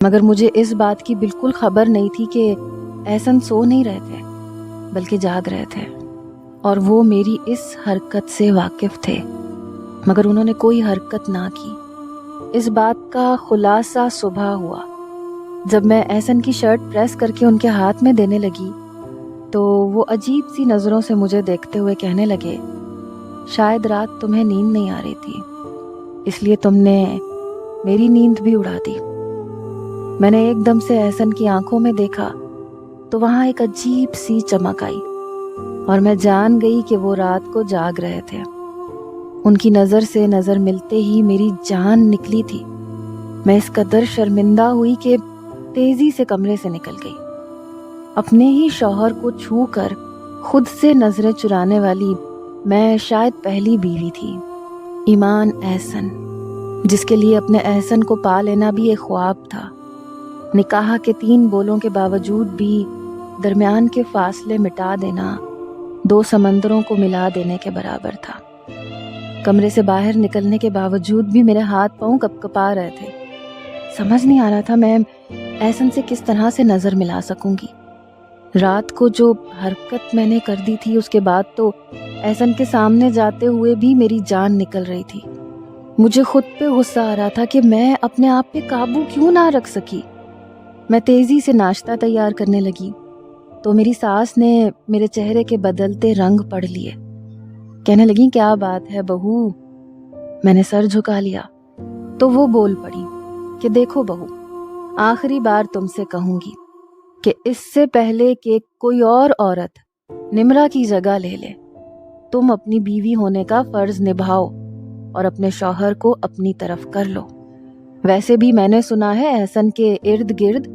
مگر مجھے اس بات کی بالکل خبر نہیں تھی کہ احسن سو نہیں رہے تھے بلکہ جاگ رہے تھے، اور وہ میری اس حرکت سے واقف تھے، مگر انہوں نے کوئی حرکت نہ کی۔ اس بات کا خلاصہ صبح ہوا جب میں احسن کی شرٹ پریس کر کے ان کے ہاتھ میں دینے لگی تو وہ عجیب سی نظروں سے مجھے دیکھتے ہوئے کہنے لگے، شاید رات تمہیں نیند نہیں آ رہی تھی، اس لیے تم نے میری نیند بھی اڑا دی۔ میں نے ایک دم سے احسن کی آنکھوں میں دیکھا تو وہاں ایک عجیب سی چمک آئی، اور میں جان گئی کہ وہ رات کو جاگ رہے تھے۔ ان کی نظر سے نظر ملتے ہی میری جان نکلی تھی۔ میں اس قدر شرمندہ ہوئی کہ تیزی سے کمرے سے نکل گئی۔ اپنے ہی شوہر کو چھو کر خود سے نظریں چرانے والی میں شاید پہلی بیوی تھی۔ ایمان احسن، جس کے لیے اپنے احسن کو پا لینا بھی ایک خواب تھا، نکاح کے 3 بولوں کے باوجود بھی درمیان کے فاصلے مٹا دینا 2 سمندروں کو ملا دینے کے برابر تھا۔ کمرے سے باہر نکلنے کے باوجود بھی میرے ہاتھ پاؤں کپکپا رہے تھے۔ سمجھ نہیں آ رہا تھا میں احسن سے کس طرح سے نظر ملا سکوں گی۔ رات کو جو حرکت میں نے کر دی تھی اس کے بعد تو احسن کے سامنے جاتے ہوئے بھی میری جان نکل رہی تھی۔ مجھے خود پہ غصہ آ رہا تھا کہ میں اپنے آپ پہ قابو کیوں نہ رکھ سکی۔ میں تیزی سے ناشتہ تیار کرنے لگی تو میری ساس نے میرے چہرے کے بدلتے رنگ پڑھ لیے۔ کہنے لگی، کیا بات ہے بہو؟ میں نے سر جھکا لیا تو وہ بول پڑی کہ دیکھو بہو، آخری بار تم سے کہوں گی کہ اس سے پہلے کہ کوئی اور عورت نمرہ کی جگہ لے لے، تم اپنی بیوی ہونے کا فرض نبھاؤ اور اپنے شوہر کو اپنی طرف کر لو۔ ویسے بھی میں نے سنا ہے احسن کے ارد گرد